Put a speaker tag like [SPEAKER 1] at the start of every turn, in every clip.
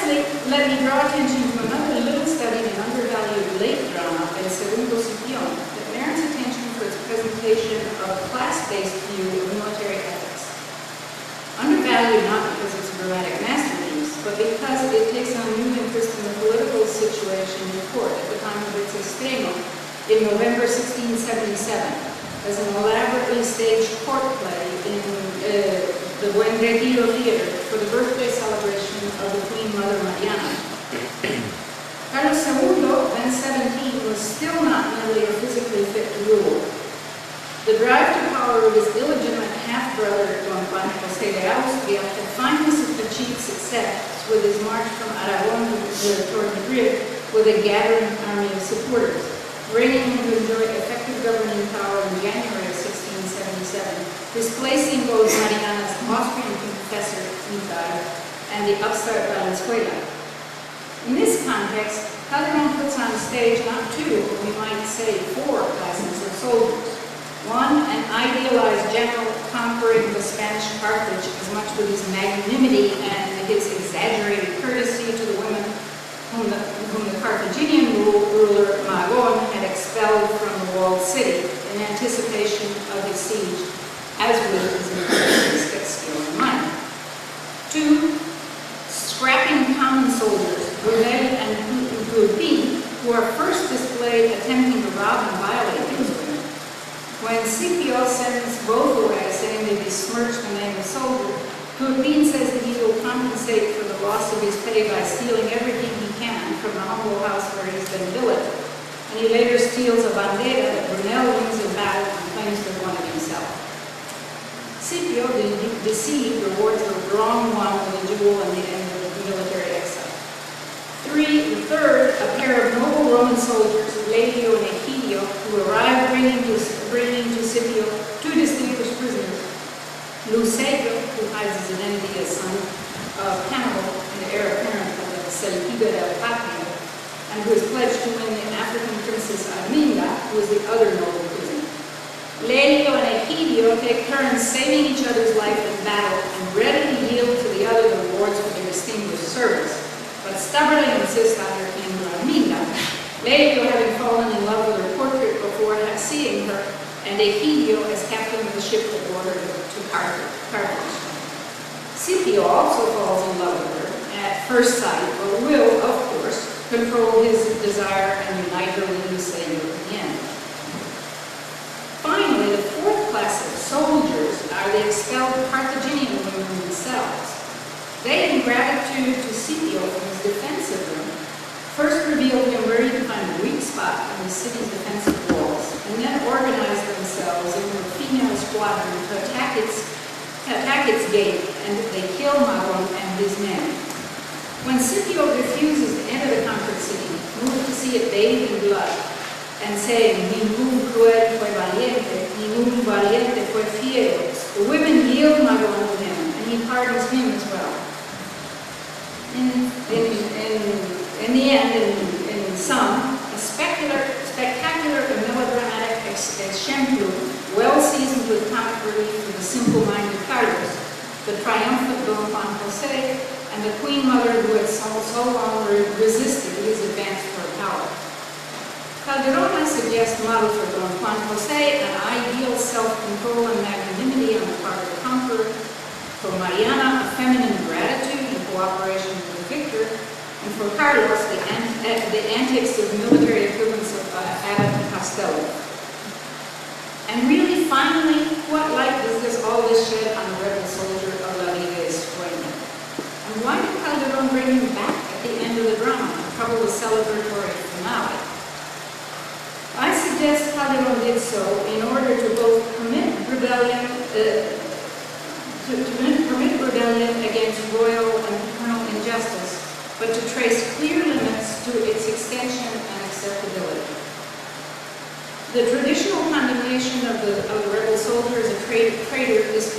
[SPEAKER 1] Lastly, let me draw attention to another little study in undervalued late drama, El Segundo Scipión, that merits attention for its presentation of a class-based view of military ethics. Undervalued not because it's a dramatic masterpiece, but because it takes on new interest in the political situation in court at the time of its estreno in November 1677, as an elaborately staged court play in the Buen Retiro Theater for the birthday celebration of the Queen Mother Mariana. Carlos II, then 17, was still not nearly physically fit to rule. The drive to power of his illegitimate half-brother, Don Juan José de Austria, had finally achieved success with his march from Aragon toward Madrid with a gathering army of supporters, bringing him to enjoy effective governing power in January of 1677, displacing both Mariana's Austrian confessor, Miguel, and the upstart Valenzuela. In this context, Calderón puts on stage not two, but we might say four classes of soldiers. One, an idealized general conquering the Spanish Carthage as much with his magnanimity and his exaggerated courtesy to the women whom the Carthaginian ruler Margaret had expelled from the walled city in anticipation of his siege, as with his military skill and might. Two, scrapping common soldiers, Brunel and Gulpin, who are first displayed attempting to rob and violate these women. When Scipio sends both away, saying they besmirch the name of soldier, Gulpin says that he will compensate for the loss of his pay by stealing everything he can from the humble house where he's been billeted. And he later steals a bandera that Brunel wins in battle and claims to have won it himself. Scipio, deceived, rewards the wrong one with a duel and the end of the military exile. The third, a pair of noble Roman soldiers, Legio and Egidio, who arrive bringing to Scipio two distinguished prisoners, Luceio, who hides his identity as son of Hannibal and the heir apparent of the Seleucida del Patria, and who is pledged to win the African princess Arminda, who is the other noble prisoner. Legio and Egidio take turns saving each other's life in battle and readily yield to the other the rewards for their distinguished service, but stubbornly insist on their claim to Arminda, Legio having fallen in love with her portrait before seeing her, and Egidio as captain of the ship that brought her to Carthage. Scipio also falls in love with her at first sight, but will, of course, control his desire and unite her with Luceio in the end. Finally, the fourth class of soldiers are the expelled Carthaginian women themselves. They, in gratitude to Scipio for his defense of them, first revealed him where he could find a weak spot in the city's defensive walls, and then organized themselves into a female squadron to attack its gate, and they kill Margaret and his men. When Scipio refuses to enter the conquered city, moved to see it bathed in blood, and saying, "Ningún cruel fue valiente, ningún valiente fue fiero," the women yield Margaret to him, and he pardons him as well. In the end, in sum, a spectacular and melodramatic exemplu, well seasoned with comic relief for the simple-minded Carlos, the triumphant Don Juan José, and the Queen Mother who had so long resisted his advance toward power. Calderón suggests model for Don Juan José an ideal self-control and magnanimity on the part of the conqueror, for Mariana a feminine gratitude and cooperation with the victor, and for Carlos the antics of military equivalents of Abbott and Costello. And really, finally, what light does all this shed on the rebel soldier of La Vida Estrella? And why did Calderón bring him back at the end of the drama to trouble the celebratory finale? I suggest Calderón did so in order to both permit rebellion against royal and paternal injustice, but to trace clear limits to its extension and acceptability. The traditional condemnation of the rebel soldier as a traitor is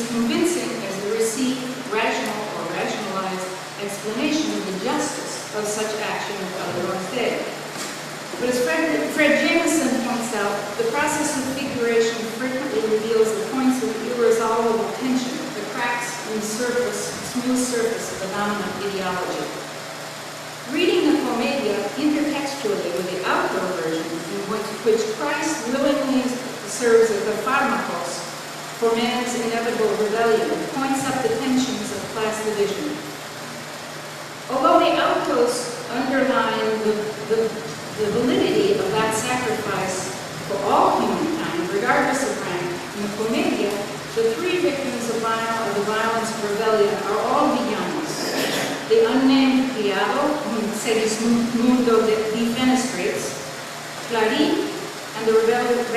[SPEAKER 1] convincing as a received, rational, or rationalized explanation of the justice of such action in Calderón's day. But as Fred Jameson points out, the process of figuration frequently reveals the points of irresolvable tension, the cracks in surface smooth surface of the dominant ideology. Reading the Commedia intertextually with the outdoor version, in which Christ willingly serves as the pharmakos for man's inevitable rebellion, points up the tensions of class division. Although the autos underline the validity of that sacrifice for all humankind, regardless of rank, in the Commedia, the three victims of the violence of rebellion are all villanos. The unnamed criado, whom Segismundo defenestrates, Clarín, and the rebellious